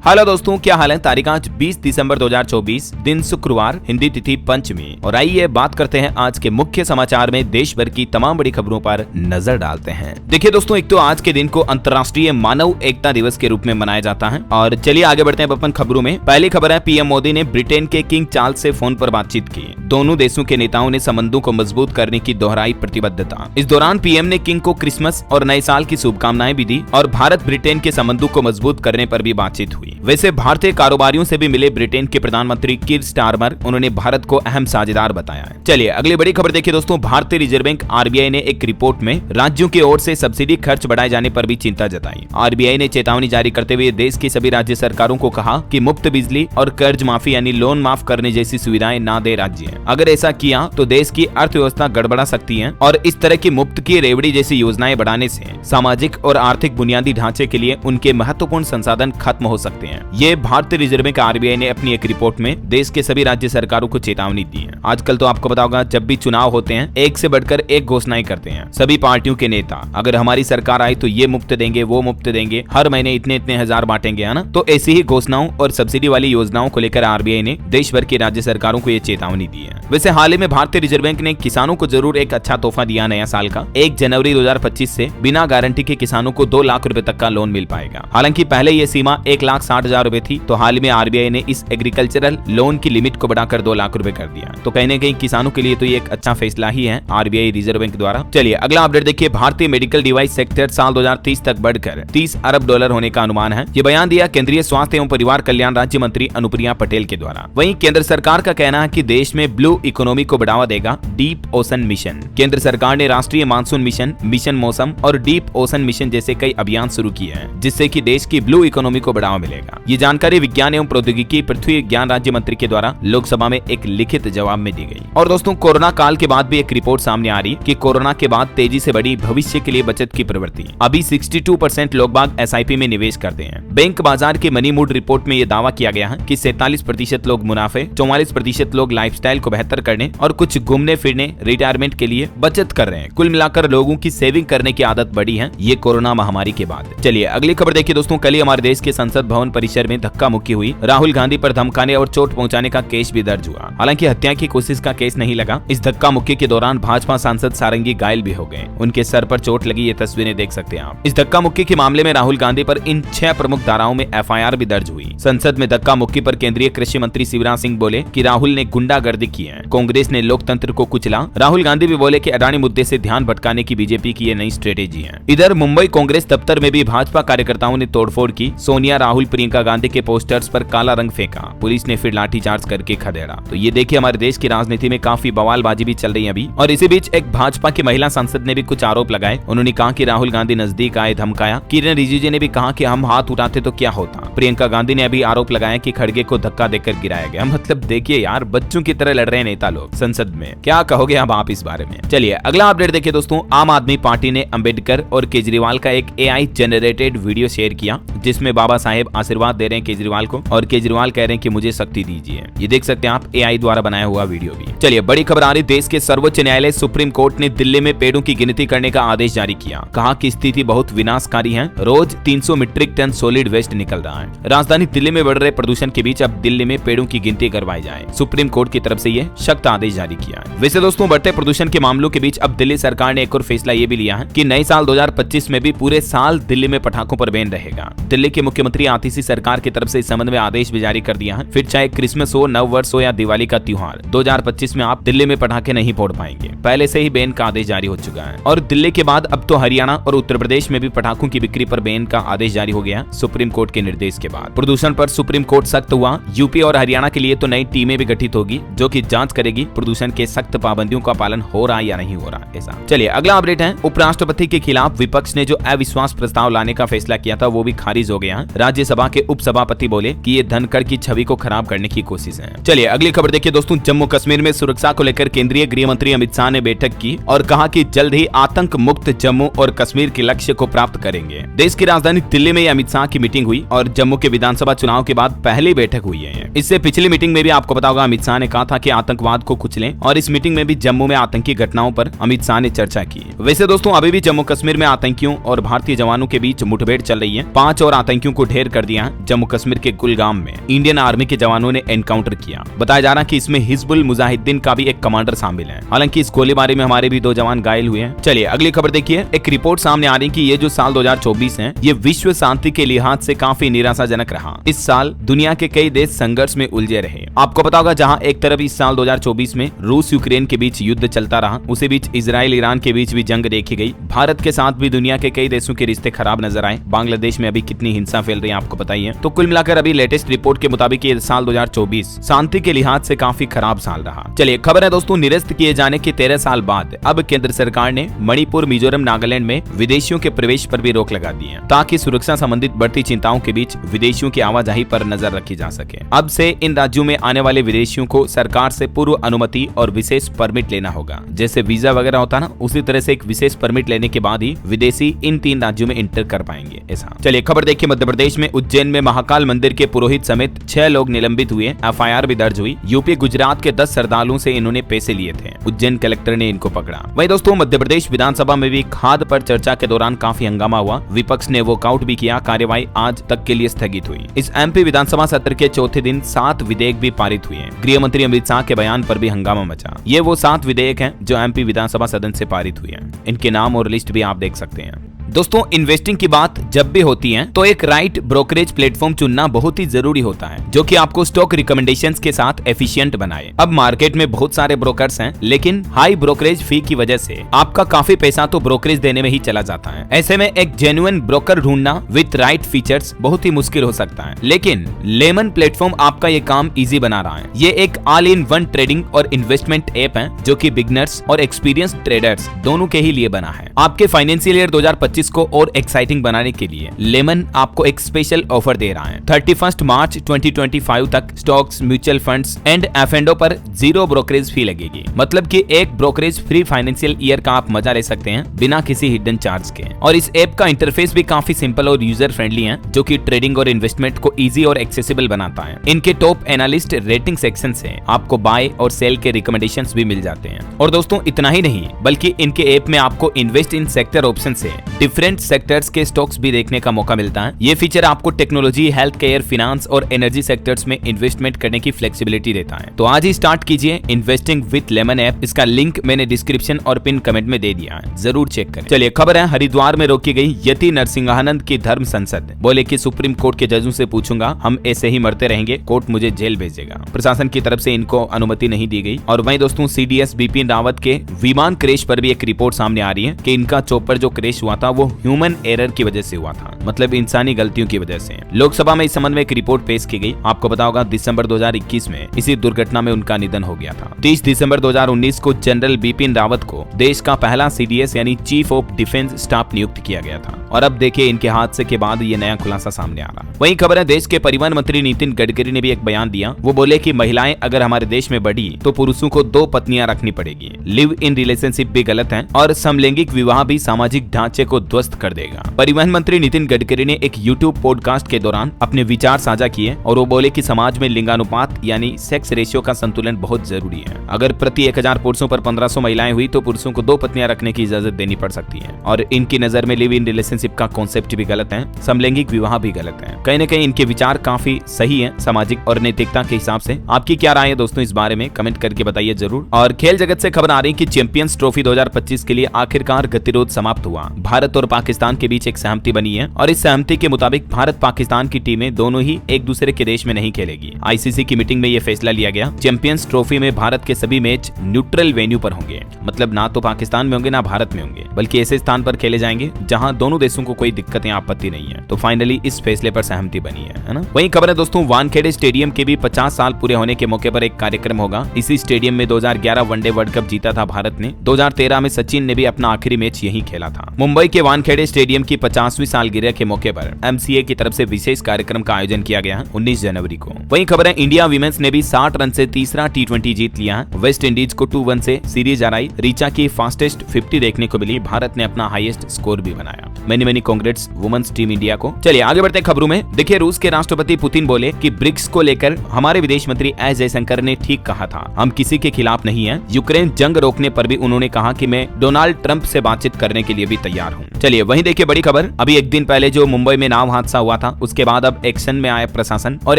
Hello दोस्तों, क्या हाल है। तारीख आज 20 दिसंबर 2024, दिन शुक्रवार, हिंदी तिथि पंचमी। और आइए बात करते हैं आज के मुख्य समाचार में देश भर की तमाम बड़ी खबरों पर नजर डालते हैं। देखिए दोस्तों, एक तो आज के दिन को अंतर्राष्ट्रीय मानव एकता दिवस के रूप में मनाया जाता है। और चलिए आगे बढ़ते हैं अपन खबरों में। पहली खबर है, पीएम मोदी ने ब्रिटेन के किंग चार्ल्स से फोन पर बातचीत की। दोनों देशों के नेताओं ने संबंधों को मजबूत करने की दोहराई प्रतिबद्धता। इस दौरान पीएम ने किंग को क्रिसमस और नए साल की शुभकामनाएं भी दी और भारत ब्रिटेन के संबंधों को मजबूत करने पर भी बातचीत हुई। वैसे भारतीय कारोबारियों से भी मिले ब्रिटेन के प्रधानमंत्री कीर स्टारमर, उन्होंने भारत को अहम साझेदार बताया है। चलिए अगली बड़ी खबर देखिए दोस्तों। भारतीय रिजर्व बैंक आरबीआई ने एक रिपोर्ट में राज्यों की ओर से सब्सिडी खर्च बढ़ाए जाने पर भी चिंता जताई। आरबीआई ने चेतावनी जारी करते हुए देश की सभी राज्य सरकारों को कहा कि मुफ्त बिजली और कर्ज माफी यानी लोन माफ करने जैसी सुविधाएं ना दे राज्य। अगर ऐसा किया तो देश की अर्थव्यवस्था गड़बड़ा सकती है और इस तरह की मुफ्त की रेवड़ी जैसी योजनाएं बढ़ाने से सामाजिक और आर्थिक बुनियादी ढांचे के लिए उनके महत्वपूर्ण संसाधन खत्म हो सकते हैं। ये भारतीय रिजर्व बैंक आरबीआई ने अपनी एक रिपोर्ट में देश के सभी राज्य सरकारों को चेतावनी दी है। आजकल तो आपको पता होगा, जब भी चुनाव होते हैं एक से बढ़कर एक घोषणाएं करते हैं सभी पार्टियों के नेता। अगर हमारी सरकार आई तो ये मुफ्त देंगे, वो मुफ्त देंगे, हर महीने इतने इतने हजार बांटेंगे, है ना। तो ऐसी ही घोषणाओं और सब्सिडी वाली योजनाओं को लेकर आरबीआई ने देश भर के राज्य सरकारों को ये चेतावनी दी है। वैसे हाल ही में भारतीय रिजर्व बैंक ने किसानों को जरूर एक अच्छा तोहफा दिया नया साल का। 1 जनवरी 2025 से बिना गारंटी के किसानों को 2 लाख रुपए तक का लोन मिल पाएगा। हालांकि पहले ये सीमा 1,60,000 रुपए थी, तो हाल में आरबीआई ने इस एग्रीकल्चरल लोन की लिमिट को बढ़ाकर 2 लाख रुपए कर दिया। तो कहीं न कहीं किसानों के लिए तो ये एक अच्छा फैसला ही है आरबीआई रिजर्व बैंक द्वारा। चलिए अगला अपडेट देखिए। भारतीय मेडिकल डिवाइस सेक्टर साल 2030 तक बढ़कर $30 अरब होने का अनुमान है। ये बयान दिया केंद्रीय स्वास्थ्य एवं परिवार कल्याण राज्य मंत्री अनुप्रिया पटेल के द्वारा। वहीं केंद्र सरकार का कहना है कि देश में ब्लू इकोनॉमी को बढ़ावा देगा डीप ओशन मिशन। केंद्र सरकार ने राष्ट्रीय मानसून मिशन, मिशन मौसम और डीप ओशन मिशन जैसे कई अभियान शुरू किए हैं, जिससे कि देश की ब्लू इकोनॉमी को बढ़ावा मिलेगा। ये जानकारी विज्ञान एवं प्रौद्योगिकी पृथ्वी विज्ञान राज्य मंत्री के द्वारा लोकसभा में एक लिखित जवाब में दी गई। और दोस्तों, कोरोना काल के बाद भी एक रिपोर्ट सामने आ रही कि कोरोना के बाद तेजी से बढ़ी भविष्य के लिए बचत की प्रवृत्ति। अभी 62% लोग बाग एसआईपी में निवेश करते हैं। बैंक बाजार के मनी मूड रिपोर्ट में यह दावा किया गया है कि 47% लोग मुनाफे, 44% लोग लाइफस्टाइल को बेहतर करने और कुछ घूमने फिरने, रिटायरमेंट के लिए बचत कर रहे हैं। कुल मिलाकर लोगों की सेविंग करने की आदत बढ़ी है ये कोरोना महामारी के बाद। चलिए अगली खबर देखिए दोस्तों। कल ही हमारे देश के संसद भवन परिसर में धक्का मुक्की हुई। राहुल गांधी पर धमकाने और चोट पहुंचाने का केस भी दर्ज हुआ। हालांकि हत्या की कोशिश का केस नहीं लगा। इस धक्का मुक्की के दौरान भाजपा सांसद सारंगी घायल भी हो गए, उनके सर पर चोट लगी। ये तस्वीरें देख सकते हैं आप। इस धक्का मुक्की के मामले में राहुल गांधी पर इन 6 प्रमुख धाराओं में एफआईआर भी दर्ज हुई। संसद में धक्का मुक्की पर केंद्रीय कृषि मंत्री शिवराज सिंह बोले कि राहुल ने गुंडागर्दी की है, कांग्रेस ने लोकतंत्र को कुचला। राहुल गांधी भी बोले कि अडानी मुद्दे से ध्यान भटकाने की बीजेपी की ये नई स्ट्रेटेजी है। इधर मुंबई कांग्रेस दफ्तर में भी भाजपा कार्यकर्ताओं ने तोड़फोड़ की। सोनिया, राहुल, प्रियंका गांधी के पोस्टर्स पर काला रंग फेंका। पुलिस ने फिर लाठीचार्ज करके खदेड़ा। तो ये देखिए, हमारे देश की राजनीति में काफी बवालबाजी भी चल रही है अभी। और इसी बीच एक भाजपा की महिला सांसद ने भी कुछ आरोप लगाए। उन्होंने कहा कि राहुल गांधी नजदीक आए, धमकाया। किरण रिजिजू ने भी कहा कि हम हाथ उठाते तो क्या होता। प्रियंका गांधी ने अभी आरोप लगाया कि खड़गे को धक्का देकर गिराया गया। मतलब देखिए यार, बच्चों की तरह लड़ रहे नेता लोग संसद में। क्या कहोगे अब आप इस बारे में। चलिए अगला अपडेट देखिए दोस्तों। आम आदमी पार्टी ने अंबेडकर और केजरीवाल का एक एआई जनरेटेड वीडियो शेयर किया, जिसमें बाबा साहेब आशीर्वाद दे रहे हैं केजरीवाल को और केजरीवाल कह रहे हैं कि मुझे शक्ति दीजिए। ये देख सकते हैं आप, एआई द्वारा बनाया हुआ वीडियो भी। चलिए बड़ी खबर आ रही। देश के सर्वोच्च न्यायालय सुप्रीम कोर्ट ने दिल्ली में पेड़ों की गिनती करने का आदेश जारी किया। कहा कि स्थिति बहुत विनाशकारी है। रोज 300 मीट्रिक टन सॉलिड वेस्ट निकल रहा है। राजधानी दिल्ली में बढ़ रहे प्रदूषण के बीच अब दिल्ली में पेड़ों की गिनती करवाई जाए। सुप्रीम कोर्ट की तरफ से ये सख्त आदेश जारी किया है। वैसे दोस्तों, बढ़ते प्रदूषण के मामलों के बीच अब दिल्ली सरकार ने एक और फैसला ये भी लिया है कि नए साल 2025 में भी पूरे साल दिल्ली में पटाखों पर बैन रहेगा। दिल्ली के मुख्यमंत्री आतिशी सरकार की तरफ से इस संबंध में आदेश भी जारी कर दिया है। फिर चाहे क्रिसमस हो, नव वर्ष हो या दिवाली का त्योहार, 2025 में आप दिल्ली में पटाखे नहीं फोड़ पाएंगे। पहले से ही बैन का आदेश जारी हो चुका है। और दिल्ली के बाद अब तो हरियाणा और उत्तर प्रदेश में भी पटाखों की बिक्री पर बैन का आदेश जारी हो गया सुप्रीम कोर्ट के निर्देश के बाद। प्रदूषण पर सुप्रीम कोर्ट सख्त हुआ। यूपी और हरियाणा के लिए तो नई टीमें भी गठित होगी, जो कि जांच करेगी प्रदूषण के सख्त पाबंदियों का पालन हो रहा है या नहीं हो रहा ऐसा। चलिए अगला अपडेट है। उपराष्ट्रपति के खिलाफ विपक्ष ने जो अविश्वास प्रस्ताव लाने का फैसला किया था वो भी खारिज हो गया है। राज्यसभा के उपसभापति बोले कि ये धनखड़ की छवि को खराब करने की कोशिश है। चलिए अगली खबर देखिए दोस्तों। जम्मू कश्मीर में सुरक्षा को लेकर केंद्रीय गृह मंत्री अमित शाह ने बैठक की और कहा कि जल्द ही आतंक मुक्त जम्मू और कश्मीर के लक्ष्य को प्राप्त करेंगे। देश की राजधानी दिल्ली में अमित शाह की मीटिंग हुई और जम्मू के विधानसभा चुनाव के बाद पहली बैठक हुई है। इससे पिछली मीटिंग में भी आपको पता होगा अमित शाह ने कहा था कि आतंकवाद को कुचलें, और इस मीटिंग में भी जम्मू में आतंकी घटनाओं पर अमित शाह ने चर्चा की। वैसे दोस्तों अभी भी जम्मू कश्मीर में आतंकियों और भारतीय जवानों के बीच मुठभेड़ चल रही है। 5 और आतंकियों को ढेर कर दिया है। जम्मू कश्मीर के कुलगाम में इंडियन आर्मी के जवानों ने एनकाउंटर किया। बताया जा रहा है कि इसमें हिजबुल मुजाहिदीन का भी एक कमांडर शामिल है। हालांकि इस गोलीबारी में हमारे भी 2 जवान घायल हुए हैं। चलिए अगली खबर देखिए। एक रिपोर्ट सामने आ रही है कि ये जो साल 2024 है ये विश्व शांति के लिहाज से काफी निराशाजनक रहा। इस साल दुनिया के कई देश संघर्ष में उलझे रहे। आपको पता होगा जहां एक तरफ इस साल 2024 में रूस यूक्रेन के बीच युद्ध चलता रहा, उसी बीच इजराइल ईरान के बीच भी जंग देखी गई। भारत के साथ भी दुनिया के कई देशों के रिश्ते खराब नजर आए। बांग्लादेश में अभी कितनी हिंसा फैल रही है आपको पता ही है। तो कुल मिलाकर अभी लेटेस्ट रिपोर्ट के मुताबिक ये साल 2024 शांति के लिहाज से काफी खराब साल रहा। चलिए खबर है दोस्तों, निरस्त किए जाने के 13 साल बाद अब केंद्र सरकार ने मणिपुर, मिजोरम, नागालैंड में विदेशियों के प्रवेश पर भी रोक लगा दी है, ताकि सुरक्षा संबंधित बढ़ती चिंताओं के बीच विदेशियों की आवाजाही पर नजर रखी जा सके। अब से इन राज्यों में आने वाले विदेशियों को सरकार से पूर्व अनुमति और विशेष परमिट लेना होगा। जैसे वीजा वगैरह होता ना, उसी तरह से एक विशेष परमिट लेने के बाद ही विदेशी इन 3 राज्यों में इंटर कर पाएंगे। ऐसा चलिए खबर देखिए। मध्य प्रदेश में उज्जैन में महाकाल मंदिर के पुरोहित समेत 6 लोग निलंबित हुए। एफआईआर भी दर्ज हुई। यूपी, गुजरात के 10 श्रद्धालुओं से इन्होंने पैसे लिए थे। उज्जैन कलेक्टर ने इनको पकड़ा। वहीं दोस्तों मध्य प्रदेश विधानसभा में भी खाद पर चर्चा के दौरान काफी हंगामा हुआ। विपक्ष ने वॉकआउट भी किया। कार्यवाही आज तक के लिए स्थगित हुई। इस एमपी विधानसभा सत्र के चौथे दिन 7 विधेयक भी पारित हुए। गृह मंत्री अमित शाह के बयान पर भी हंगामा मचा। ये वो 7 विधेयक हैं जो एमपी विधानसभा सदन से पारित हुए हैं। इनके नाम और लिस्ट भी आप देख सकते हैं। दोस्तों इन्वेस्टिंग की बात जब भी होती है तो एक राइट ब्रोकरेज प्लेटफॉर्म चुनना बहुत ही जरूरी होता है, जो कि आपको स्टॉक रिकमेंडेशंस के साथ एफिशिएंट बनाए। अब मार्केट में बहुत सारे ब्रोकर्स हैं, लेकिन हाई ब्रोकरेज फी की वजह से आपका काफी पैसा तो ब्रोकरेज देने में ही चला जाता है। ऐसे में एक जेन्युइन ब्रोकर ढूंढना विद राइट फीचर्स बहुत ही मुश्किल हो सकता है, लेकिन लेमन प्लेटफॉर्म आपका ये काम इजी बना रहा है। ये एक ऑल इन वन ट्रेडिंग और इन्वेस्टमेंट ऐप है, जो कि बिगनर्स और एक्सपीरियंस ट्रेडर्स दोनों के ही लिए बना है। आपके फाइनेंशियल ईयर 2025 को और एक्साइटिंग बनाने के लिए लेमन आपको एक स्पेशल ऑफर दे रहा है। 31 मार्च 2025 तक stocks, mutual funds and F&O पर 0 ब्रोकरेज फी लगेगी। मतलब कि एक ब्रोकरेज फ्री फाइनेंशियल ईयर का आप मजा ले सकते हैं बिना किसी हिडन चार्ज के। और इस ऐप का इंटरफेस भी काफी सिंपल और यूजर फ्रेंडली है, जो कि ट्रेडिंग और इन्वेस्टमेंट को इजी और एक्सेसिबल बनाता है। इनके टॉप एनालिस्ट रेटिंग सेक्शन से आपको बाय और सेल के रिकमेंडेशंस भी मिल जाते हैं। और दोस्तों इतना ही नहीं, बल्कि इनके ऐप में आपको इन्वेस्ट इन सेक्टर ऑप्शन से डिफरेंट सेक्टर्स के स्टॉक्स भी देखने का मौका मिलता है। ये फीचर आपको टेक्नोलॉजी, हेल्थ केयर, फिनांस और एनर्जी सेक्टर्स में इन्वेस्टमेंट करने की फ्लेक्सिबिलिटी देता है। तो आज ही स्टार्ट कीजिए इन्वेस्टिंग विद लेमन ऐप। इसका लिंक मैंने डिस्क्रिप्शन और पिन कमेंट में दे दिया है, जरूर चेक करें। चलिए खबर है, हरिद्वार में रोकी गई यति नरसिंहानंद की धर्म संसद। बोले कि सुप्रीम कोर्ट के जजों से पूछूंगा, हम ऐसे ही मरते रहेंगे, कोर्ट मुझे जेल भेजेगा। प्रशासन की तरफ से इनको अनुमति नहीं दी गई। और वहीं दोस्तों सीडीएस बिपिन रावत के विमान क्रैश पर भी एक रिपोर्ट सामने आ रही है कि इनका चॉपर जो क्रैश हुआ था वो ह्यूमन एरर की वजह से हुआ था, मतलब इंसानी गलतियों की वजह से। लोकसभा में इस संबंध में एक रिपोर्ट पेश की गई। आपको पता होगा दिसंबर 2021 में इसी दुर्घटना में उनका निधन हो गया था। 30 दिसंबर 2019 को जनरल बिपिन रावत को देश का पहला सीडीएस यानी चीफ ऑफ डिफेंस स्टाफ नियुक्त किया गया था। और अब देखिए इनके हादसे के बाद ये नया खुलासा सामने आ रहा। वहीं खबर है, देश के परिवहन मंत्री नितिन गडकरी ने भी एक बयान दिया। वो बोले कि महिलाएं अगर हमारे देश में बढ़ी तो पुरुषों को 2 पत्नियां रखनी पड़ेगी। लिव इन रिलेशनशिप भी गलत है और समलैंगिक विवाह भी सामाजिक ढांचे को ध्वस्त कर देगा। परिवहन मंत्री नितिन गडकरी ने एक YouTube पॉडकास्ट के दौरान अपने विचार साझा किए और वो बोले कि समाज में लिंगानुपात यानी सेक्स रेशियो का संतुलन बहुत जरूरी है। अगर प्रति 1000 पुरुषों पर 1500 महिलाएं हुई तो पुरुषों को 2 पत्नियां रखने की इजाजत देनी पड़ सकती है। और इनकी नजर में लिव इन रिलेशनशिप का कॉन्सेप्ट भी गलत है, समलैंगिक विवाह भी गलत है। कहीं न कहीं इनके विचार काफी सही है सामाजिक और नैतिकता के हिसाब से। आपकी क्या राय है दोस्तों इस बारे में, कमेंट करके बताइए जरूर। और खेल जगत से खबर आ रही कि चैंपियंस ट्रॉफी 2025 के लिए आखिरकार गतिरोध समाप्त हुआ। भारत और पाकिस्तान के बीच एक सहमति बनी है और इस सहमति के मुताबिक भारत पाकिस्तान की टीमें दोनों ही एक दूसरे के देश में नहीं खेलेगी। आईसीसी की मीटिंग में यह फैसला लिया गया। चैंपियंस ट्रॉफी में भारत के सभी मैच न्यूट्रल वेन्यू पर होंगे, मतलब ना तो पाकिस्तान में होंगे ना भारत में होंगे, बल्कि ऐसे स्थान पर खेले जाएंगे जहां दोनों देशों को कोई दिक्कत या आपत्ति नहीं है। तो फाइनली इस फैसले पर सहमति बनी है ना। वहीं खबर है दोस्तों, वानखेड़े स्टेडियम के भी 50 साल पूरे होने के मौके पर एक कार्यक्रम होगा। इसी स्टेडियम में 2011 वनडे वर्ल्ड कप जीता था भारत ने। 2013 में सचिन ने भी अपना आखिरी मैच यहीं खेला था। मुंबई के वानखेड़े स्टेडियम की 50वीं सालगिरह के मौके पर एमसीए की तरफ से विशेष कार्यक्रम का आयोजन किया गया है 19 जनवरी को। वहीं खबर है, इंडिया वीमेंस ने भी 60 रन से तीसरा T20 जीत लिया है। वेस्ट इंडीज को 2-1 से सीरीज हराई। रीचा की फास्टेस्ट 50 देखने को मिली। भारत ने अपना हाईएस्ट स्कोर भी बनाया। मैं many many congrats women's team India को। चलिए आगे बढ़ते हैं खबरों में। देखिए रूस के राष्ट्रपति पुतिन बोले कि ब्रिक्स को लेकर हमारे विदेश मंत्री एस जयशंकर ने ठीक कहा था, हम किसी के खिलाफ नहीं हैं। यूक्रेन जंग रोकने पर भी उन्होंने कहा कि मैं डोनाल्ड ट्रंप से बातचीत करने के लिए भी तैयार हूँ। चलिए वहीं देखिए बड़ी खबर, अभी एक दिन पहले जो मुंबई में नाव हादसा हुआ था उसके बाद अब एक्शन में आया प्रशासन और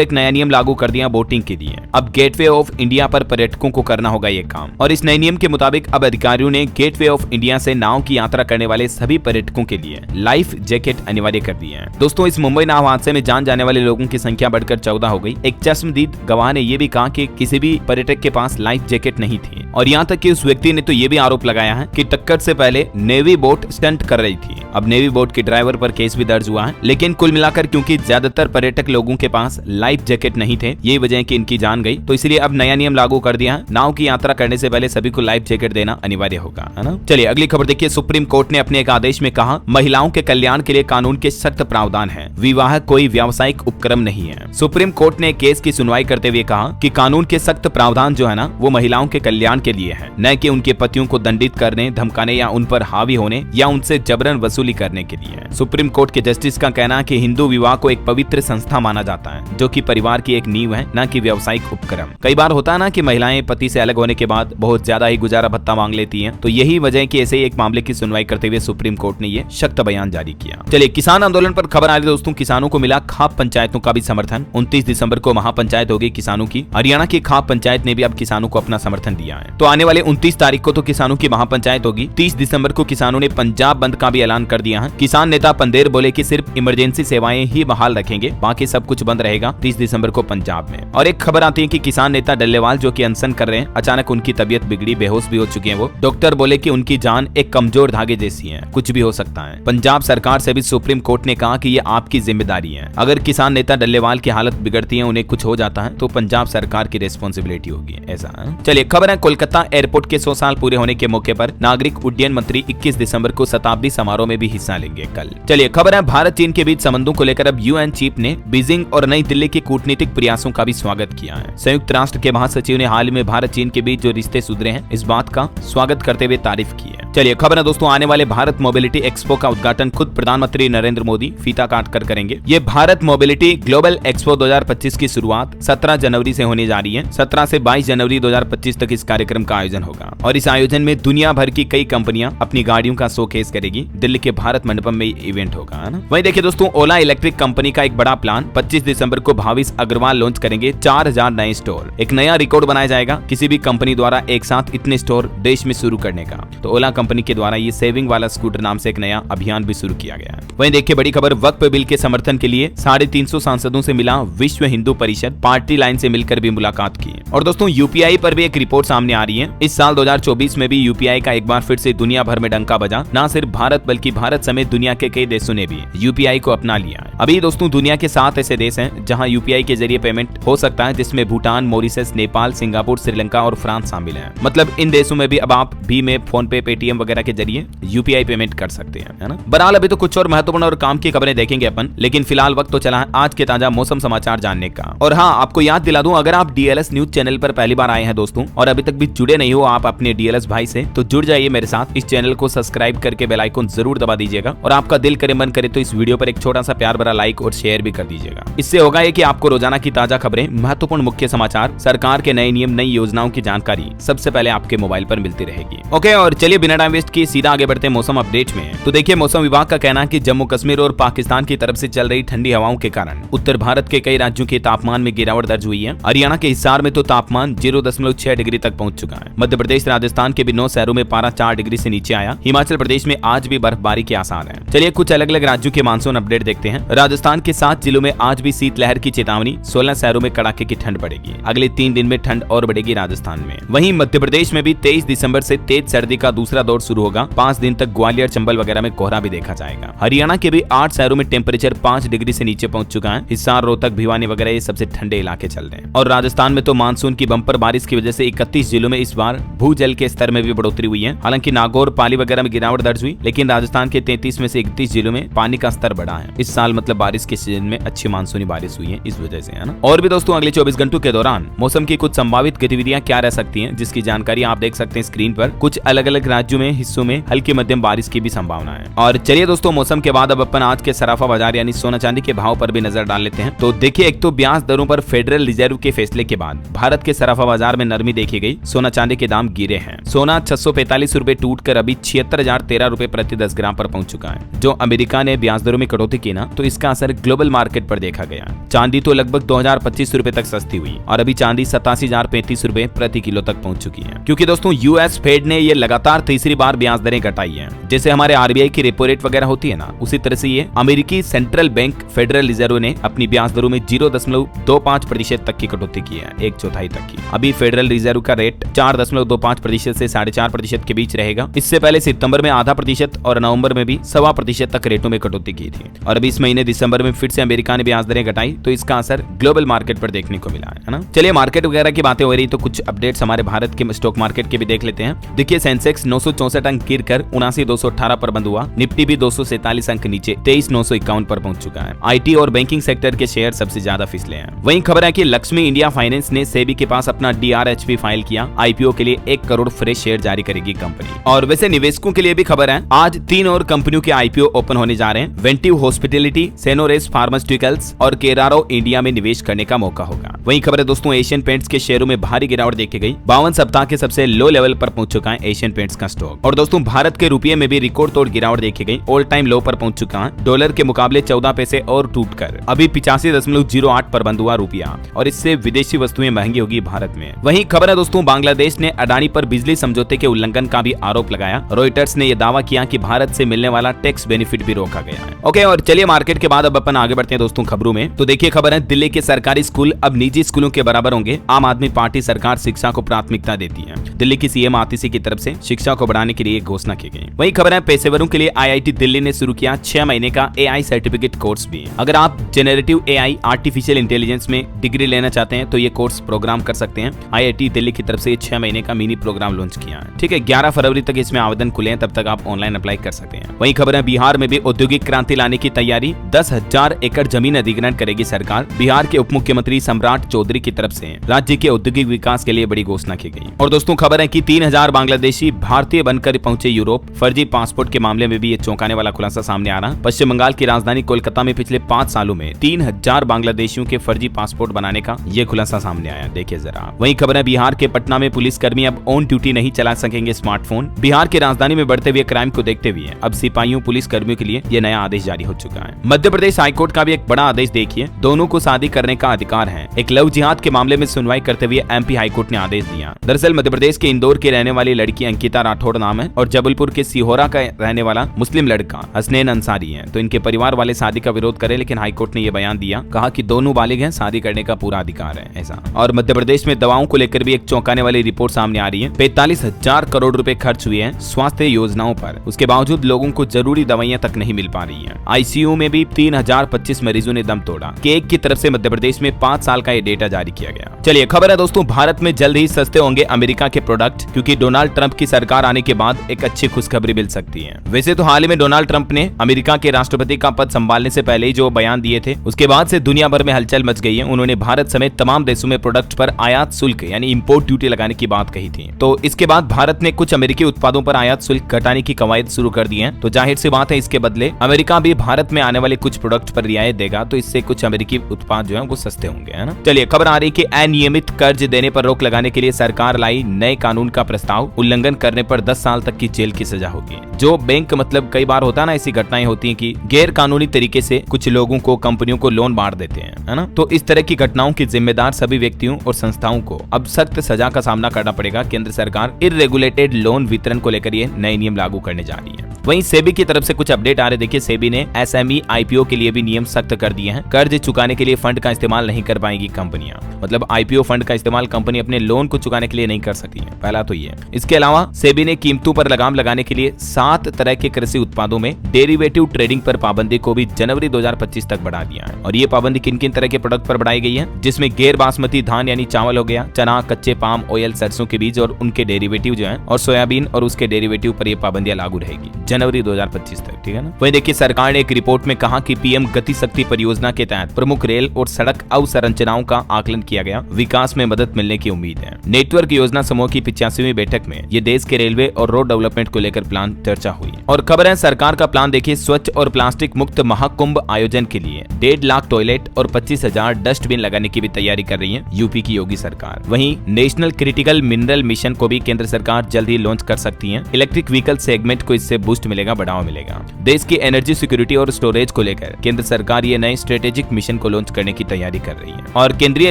एक नया नियम लागू कर दिया बोटिंग के लिए। अब गेटवे ऑफ इंडिया पर पर्यटकों को करना होगा ये काम, और इस नए नियम के मुताबिक अब अधिकारियों ने गेटवे ऑफ इंडिया से नाव की यात्रा करने वाले सभी पर्यटकों के लिए लाइफ जैकेट अनिवार्य कर दिए हैं। दोस्तों इस मुंबई नाव हादसे में जान जाने वाले लोगों की संख्या बढ़कर 14 हो गई। एक चश्मदीद गवाह ने यह भी कहा कि किसी भी पर्यटक के पास लाइफ जैकेट नहीं थी, और यहाँ तक कि उस व्यक्ति ने तो ये भी आरोप लगाया है कि टक्कर से पहले नेवी बोट स्टंट कर रही थी। अब नेवी बोट के ड्राइवर पर केस भी दर्ज हुआ है, लेकिन कुल मिलाकर क्योंकि ज्यादातर पर्यटक लोगों के पास लाइफ जैकेट नहीं थे, यही वजह है कि इनकी जान गई, तो इसलिए अब नया नियम लागू कर दिया है। नाव की यात्रा करने से पहले सभी को लाइफ जैकेट देना अनिवार्य होगा, है ना। चलिए अगली खबर देखिए, सुप्रीम कोर्ट ने अपने एक आदेश में कहा महिलाओं के कल्याण के लिए कानून के सख्त प्रावधान है, विवाह कोई व्यावसायिक उपक्रम नहीं है। सुप्रीम कोर्ट ने केस की सुनवाई करते हुए कहा कि कानून के सख्त प्रावधान जो है ना वो महिलाओं के कल्याण के लिए है, न कि उनके पतियों को दंडित करने, धमकाने या उन पर हावी होने या उनसे जबरन वसूली करने के लिए। सुप्रीम कोर्ट के जस्टिस का कहना है कि हिंदू विवाह को एक पवित्र संस्था माना जाता है जो कि परिवार की एक नींव है, न कि व्यावसायिक उपक्रम। कई बार होता है ना कि महिलाएं पति से अलग होने के बाद बहुत ज्यादा ही गुजारा भत्ता मांग लेती हैं, तो यही वजह है कि ऐसे ही एक मामले की सुनवाई करते हुए सुप्रीम कोर्ट ने ये सख्त बयान जारी किया। चलिए किसान आंदोलन पर खबर आ रही दोस्तों, किसानों को मिला खाप पंचायतों का भी समर्थन। 29 दिसंबर को महापंचायत होगी किसानों की। हरियाणा की खाप पंचायत ने भी अब किसानों को अपना समर्थन दिया है। तो आने वाले 29 तारीख को तो किसानों की महापंचायत होगी। 30 दिसंबर को किसानों ने पंजाब बंद का भी ऐलान कर दिया है। किसान नेता पंदेर बोले कि सिर्फ इमरजेंसी सेवाएं ही बहाल रखेंगे, बाकी सब कुछ बंद रहेगा 30 दिसंबर को पंजाब में। और एक खबर आती है कि किसान नेता डल्लेवाल जो कि अनशन कर रहे हैं, अचानक उनकी तबीयत बिगड़ी, बेहोश भी हो चुके हैं वो। डॉक्टर बोले कि उनकी जान एक कमजोर धागे जैसी है, कुछ भी हो सकता है। पंजाब सरकार से भी सुप्रीम कोर्ट ने कहा कि ये आपकी जिम्मेदारी है, अगर किसान नेता डल्लेवाल की हालत बिगड़ती है, उन्हें कुछ हो जाता है तो पंजाब सरकार की रिस्पॉन्सिबिलिटी होगी, ऐसा है। चलिए खबर है कोलकाता एयरपोर्ट के 100 साल पूरे होने के मौके पर नागरिक उड्डयन मंत्री 21 दिसंबर को शताब्दी समारोह में भी हिस्सा लेंगे कल। चलिए खबर है भारत चीन के बीच संबंधों को लेकर अब यूएन चीफ ने बीजिंग और नई दिल्ली के कूटनीतिक प्रयासों का भी स्वागत किया है। संयुक्त राष्ट्र के महासचिव ने हाल में भारत चीन के बीच जो रिश्ते सुधरे हैं इस बात का स्वागत करते हुए तारीफ की है। चलिए खबर है दोस्तों, आने वाले भारत मोबिलिटी एक्सपो का उद्घाटन खुद प्रधानमंत्री नरेंद्र मोदी फीता काट कर करेंगे। ये भारत मोबिलिटी ग्लोबल एक्सपो 2025 की शुरुआत 17 जनवरी से होने जा रही है। 17 से 22 जनवरी 2025 तक इस कार्यक्रम का आयोजन होगा, और इस आयोजन में दुनिया भर की कई कंपनियां अपनी गाड़ियों का शोकेस करेगी। दिल्ली के भारत मंडपम में इवेंट होगा, है ना। वहीं देखिए दोस्तों, ओला इलेक्ट्रिक कंपनी का एक बड़ा प्लान 25 दिसंबर को भाविश अग्रवाल लॉन्च करेंगे 4000 नए स्टोर। एक नया रिकॉर्ड बनाया जाएगा किसी भी कंपनी द्वारा एक साथ इतने स्टोर देश में शुरू करने का। तो ओला कंपनी के द्वारा ये सेविंग वाला स्कूटर नाम से एक नया अभियान भी शुरू किया गया है। वहीं देखिए बड़ी खबर, वक्फ बिल के समर्थन के लिए 350 सांसदों से मिला विश्व हिंदू परिषद, पार्टी लाइन से मिलकर भी मुलाकात की। और दोस्तों यूपीआई पर भी एक रिपोर्ट सामने आ रही है। इस साल 2024 में भी यूपीआई का एक बार फिर से दुनिया भर में डंका बजा। न सिर्फ भारत बल्कि भारत समेत दुनिया के कई देशों ने भी यूपीआई को अपना लिया है। अभी दोस्तों दुनिया के 7 ऐसे देश हैं जहां यूपीआई के जरिए पेमेंट हो सकता है, जिसमें भूटान, मॉरिशस, नेपाल, सिंगापुर, श्रीलंका और फ्रांस शामिल हैं। मतलब इन देशों में भी अब आप भीम, फोन पे, पेटीएम वगैरह के जरिए यूपीआई पेमेंट कर सकते हैं, है ना। बहरहाल अभी तो कुछ और महत्वपूर्ण और काम की खबरें देखेंगे अपन, लेकिन फिलहाल वक्त तो चला है आज के ताजा मौसम समाचार जानने का। और हाँ, आपको याद दिला दूं, अगर आप डीएलएस न्यूज चैनल पर पहली बार आए हैं दोस्तों और अभी तक भी जुड़े नहीं हो आप अपने डीएलएस भाई से, तो जुड़ जाइए मेरे साथ। इस चैनल को सब्सक्राइब करके बेल आइकन जरूर दबा दीजिएगा, और आपका दिल करे मन करे तो इस वीडियो पर एक छोटा सा प्यार भरा लाइक और शेयर भी कर दीजिएगा। इससे होगा ये कि आपको रोजाना की ताजा खबरें, महत्वपूर्ण मुख्य समाचार, सरकार के नए नियम, नई योजनाओं की जानकारी सबसे पहले आपके मोबाइल पर मिलती रहेगी। ओके, और चलिए बिना टाइम वेस्ट किए सीधा आगे बढ़ते हैं मौसम अपडेट में। तो देखिए मौसम विभाग का कहना है कि जम्मू कश्मीर और पाकिस्तान की तरफ से चल रही ठंडी हवाओं के कारण उत्तर भारत के कई राज्यों के तापमान में गिरावट दर्ज हुई है। हरियाणा के हिसार में तो तापमान 0.6 डिग्री तक पहुंच चुका है। मध्य प्रदेश, राजस्थान के भी 9 शहरों में पारा 4 डिग्री से नीचे आया। हिमाचल प्रदेश में आज भी बर्फबारी के आसार हैं। चलिए कुछ अलग अलग राज्यों के मानसून अपडेट देखते हैं। राजस्थान के 7 जिलों में आज भी शीतलहर की चेतावनी, 16 शहरों में कड़ाके की ठंड पड़ेगी। अगले 3 दिन में ठंड और बढ़ेगी राजस्थान में। वहीं मध्य प्रदेश में भी 23 दिसंबर से तेज सर्दी का दूसरा दौर शुरू होगा। 5 दिन तक ग्वालियर, चंबल वगैरह में कोहरा भी देखा जाएगा। हरियाणा के भी 8 शहरों में टेम्परेचर 5 डिग्री से नीचे पहुंच चुका है। हिसार, रोहतक, भिवानी वगैरह ये सबसे ठंडे इलाके चल रहे हैं। और राजस्थान में तो मानसून की बम्पर बारिश की वजह से 31 जिलों में इस बार भूजल के स्तर में भी बढ़ोतरी हुई है। हालांकि नागौर, पाली वगैरह में गिरावट दर्ज हुई, लेकिन राजस्थान के 33 में से 31 जिलों में पानी का स्तर बढ़ा है। इस साल मतलब बारिश के सीजन में अच्छी मानसूनी बारिश हुई है इस वजह से, है ना। और भी दोस्तों अगले 24 घंटों के दौरान मौसम की कुछ संभावित गतिविधियां क्या रह सकती हैं, जिसकी जानकारी आप देख सकते हैं स्क्रीन पर। कुछ अलग अलग राज्यों में हिस्सों में हल्की मध्यम बारिश की भी संभावना है। और चलिए दोस्तों, मौसम के बाद अब अपन आज के सराफा बाजार यानी सोना चांदी के भाव पर भी नजर डाल लेते हैं। तो देखिए, एक तो ब्याज दरों पर फेडरल रिजर्व के फैसले के बाद भारत के सराफा बाजार में नरमी देखी गई। सोना चांदी के दाम गिरे हैं। सोना 645 रुपए टूटकर अभी 76,013 रुपए प्रति 10 ग्राम पर पहुंच चुका है। जो अमेरिका ने ब्याज दरों में कटौती की ना, तो इसका असर ग्लोबल मार्केट पर देखा गया। चांदी तो लगभग 2025 रुपए तक सस्ती हुई और अभी चांदी 87,035 रुपए प्रति किलो तक पहुंच चुकी है। क्योंकि दोस्तों यूएस फेड ने ये लगातार तीसरी बार ब्याज दरें घटाई है। जैसे हमारे आरबीआई की रेपो रेट वगैरह होती है ना, उसी तरह से ये अमेरिकी सेंट्रल बैंक फेडरल रिजर्व ने अपनी ब्याज दरों में 0.25% तक की कटौती की है, 1/4 तक की। अभी फेडरल रिजर्व का रेट 4.25% से 4.5% के बीच रहेगा। इससे पहले सितंबर में 0.5% और नवंबर में भी 1.25% तक रेटों में कटौती की थी। और अभी इस महीने दिसंबर में फिर से अमेरिका ने ब्याज दरें घटाई, तो इसका असर ग्लोबल मार्केट पर देखने को मिला है ना। चलिए, मार्केट वगैरह की बातें हो रही, तो कुछ अपडेट्स हमारे भारत के स्टॉक मार्केट के भी देख लेते हैं। देखिए, सेंसेक्स 964 अंक गिरकर 79,218 पर बंद हुआ। निफ्टी भी 247 अंक नीचे 23,951 पर पहुंच चुका है। आईटी और बैंकिंग सेक्टर के शेयर सबसे ज्यादा फिसले हैं। वहीं खबर है कि लक्ष्मी इंडिया फाइनेंस ने सेबी के पास अपना डीआरएचपी फाइल किया। आईपीओ के लिए 1 करोड़ फ्रेश शेयर जारी करेगी कंपनी। और वैसे निवेशकों के लिए भी खबर है, आज 3 और कंपनियों के आईपीओ ओपन होने जा रहे हैं। वेंटिव हॉस्पिटैलिटी, सेनोरेस फार्मास्यूटिकल्स और केरारो इंडिया में निवेश करने का मौका होगा। वहीं खबर है दोस्तों, एशियन पेंट्स के शेयरों में भारी गिरावट देखी गई। 52 सप्ताह के सबसे लो लेवल पर पहुंच चुका है एशियन पेंट्स का स्टॉक। और दोस्तों, भारत के रुपये में भी रिकॉर्ड तोड़ गिरावट देखी गई। ऑल टाइम लो पर पहुंच चुका है। डॉलर के मुकाबले 14 पैसे और टूटकर अभी 85.08 पर बंद हुआ रुपया। और इससे विदेशी वस्तुएं महंगी होगी भारत में। वहीं खबर है दोस्तों, बांग्लादेश ने अडानी पर बिजली समझौते के उल्लंघन का भी आरोप लगाया। रॉयटर्स ने यह दावा किया कि भारत से मिलने वाला टैक्स बेनिफिट भी रोका गया है। ओके, और चलिए मार्केट के बाद अब अपन आगे बढ़ते हैं दोस्तों खबरों में। तो देखिए, खबर है दिल्ली के सरकारी स्कूल अब निजी स्कूलों के बराबर होंगे। आम आदमी पार्टी सरकार शिक्षा को प्राथमिकता देती है। दिल्ली की सीएम आतिशी की तरफ से शिक्षा को बढ़ाने के लिए घोषणा की गई। वहीं खबर है पेशेवरों के लिए आईआईटी दिल्ली ने शुरू किया 6 महीने का एआई सर्टिफिकेट कोर्स भी। अगर आप जेनरेटिव एआई आर्टिफिशियल इंटेलिजेंस में डिग्री लेना चाहते हैं तो ये कोर्स प्रोग्राम कर सकते हैं। आईआईटी दिल्ली की तरफ से 6 महीने का मिनी प्रोग्राम लॉन्च किया है। ठीक है, 11 फरवरी तक इसमें आवेदन खुले हैं, तब तक आप ऑनलाइन अप्लाई कर सकते हैं। वहीं खबर है बिहार में भी औद्योगिक क्रांति लाने की तैयारी। 10,000 एकड़ जमीन अधिग्रहण करेगी सरकार। बिहार के उप मुख्यमंत्री सम्राट चौधरी की तरफ से राज्य के औद्योगिक विकास के लिए बड़ी घोषणा की गई। और दोस्तों, खबर है कि 3,000 बांग्लादेशी भारतीय बनकर पहुंचे यूरोप। फर्जी पासपोर्ट के मामले में भी ये चौंकाने वाला खुलासा सामने आ रहा। पश्चिम बंगाल की राजधानी कोलकाता में पिछले 5 सालों में 3,000 बांग्लादेशियों के फर्जी पासपोर्ट बनाने का ये खुलासा सामने आया। देखिए जरा। वहीं खबर है बिहार के पटना में पुलिसकर्मी अब ऑन ड्यूटी नहीं चला सकेंगे स्मार्टफोन। बिहार की राजधानी में बढ़ते हुए क्राइम को देखते हुए अब सिपाहियों पुलिस कर्मियों के लिए ये नया आदेश जारी हो चुका है। मध्य प्रदेश हाईकोर्ट का भी एक बड़ा आदेश देखिए। दोनों को शादी करने का अधिकार है। एक लव जिहाद के मामले में सुनवाई करते हुए एमपी हाईकोर्ट ने आदेश दिया। दरअसल मध्य प्रदेश के इंदौर की रहने वाली लड़की अंकिता राठौड़ नाम है और जबलपुर के सिहोरा का रहने वाला मुस्लिम लड़का हसनैन अंसारी है। तो इनके परिवार वाले शादी का विरोध करे, लेकिन हाईकोर्ट ने यह बयान दिया, कहा कि दोनों बालिग हैं, शादी करने का पूरा अधिकार है ऐसा। और मध्य प्रदेश में दवाओं को लेकर भी एक चौंकाने वाली रिपोर्ट सामने आ रही है। 45,000 करोड़ रुपए खर्च हुए हैं स्वास्थ्य योजनाओं पर, उसके बावजूद लोगों को जरूरी दवाइयां तक नहीं मिल पा रही हैं। आईसीयू में भी 3,025 मरीजों ने दम तोड़ा। केक की तरफ से मध्य प्रदेश में 5 साल का ये डेटा जारी किया गया। चलिए खबर है दोस्तों, भारत में जल्द ही सस्ते होंगे अमेरिका के प्रोडक्ट, क्योंकि डोनाल्ड ट्रंप की सरकार आने के बाद एक अच्छी खुशखबरी मिल सकती है। वैसे तो हाल ही में डोनाल्ड ट्रंप ने अमेरिका के राष्ट्रपति का पद संभालने से पहले ही जो बयान दिए थे, उसके बाद से दुनिया भर में हलचल मच गई है। उन्होंने भारत समेत तमाम देशों में प्रोडक्ट पर आयात शुल्क यानी इंपोर्ट ड्यूटी लगाने की बात कही थी। तो इसके बाद भारत ने कुछ अमेरिकी उत्पादों पर आयात शुल्क घटाने की कवायद शुरू कर दी है। तो जाहिर सी बात है, इसके बदले अमेरिका भी भारत में आने वाले कुछ प्रोडक्ट पर रियायत देगा, तो इससे कुछ अमेरिकी उत्पाद जो है वो सस्ते होंगे, है ना। चलिए खबर आ रही कि अनियमित कर्ज देने पर रोक लगाने के लिए सरकार लाई नए कानून का प्रस्ताव। उल्लंघन करने पर 10 साल तक की जेल की सजा होगी। जो बैंक मतलब कई बार होता है ना, ऐसी घटनाएं होती हैं कि गैर कानूनी तरीके से कुछ लोगों को, कंपनियों को लोन बांट देते हैं, है ना। तो इस तरह की घटनाओं की जिम्मेदार सभी व्यक्तियों और संस्थाओं को अब सख्त सजा का सामना करना पड़ेगा। केंद्र सरकार इररेगुलेटेड लोन वितरण को लेकर ये नए नियम लागू करने जा रही है। वहीं सेबी की तरफ से कुछ अपडेट आ रहे। देखिए, सेबी ने एसएमई आईपीओ के लिए भी नियम सख्त कर दिए हैं। कर्ज चुकाने के लिए फंड का इस्तेमाल नहीं कर पाएंगी कंपनियां। मतलब आईपीओ फंड का इस्तेमाल कंपनी अपने लोन को चुकाने के लिए नहीं कर सकती है। पहला तो ये। इसके अलावा सेबी ने कीमतों पर लगाम लगाने के लिए 7 तरह के कृषि उत्पादों में डेरिवेटिव ट्रेडिंग पर पाबंदी को भी जनवरी 2025 तक बढ़ा दिया है। और ये पाबंदी किन किन तरह के प्रोडक्ट पर बढ़ाई गई है, जिसमें गैर बासमती धान यानी चावल हो गया, चना, कच्चे पाम ऑयल, सरसों के बीज और उनके डेरिवेटिव जो है, और सोयाबीन और उसके डेरिवेटिव पर ये पाबंदियां लागू रहेगी। जनवरी 2025 तक, ठीक है ना। वहीं देखिए सरकार ने एक रिपोर्ट में कहा कि पीएम गति शक्ति परियोजना के तहत प्रमुख रेल और सड़क अवसंरचनाओं का आकलन किया गया, विकास में मदद मिलने की उम्मीद है। नेटवर्क योजना समूह की 85वीं बैठक में ये देश के रेलवे और रोड डेवलपमेंट को लेकर प्लान चर्चा हुई। और खबर है सरकार का प्लान देखिए, स्वच्छ और प्लास्टिक मुक्त महाकुंभ आयोजन के लिए 1.5 लाख टॉयलेट और 25,000 डस्टबिन लगाने की भी तैयारी कर रही है यूपी की योगी सरकार। वहीं नेशनल क्रिटिकल मिनरल मिशन को भी केंद्र सरकार जल्द ही लॉन्च कर सकती है। इलेक्ट्रिक व्हीकल सेगमेंट को इससे बूस्ट मिलेगा, बढ़ावा मिलेगा। देश की एनर्जी सिक्योरिटी और स्टोरेज को लेकर केंद्र सरकार ये नए स्ट्रेटेजिक मिशन को लॉन्च करने की तैयारी कर रही है। और केंद्रीय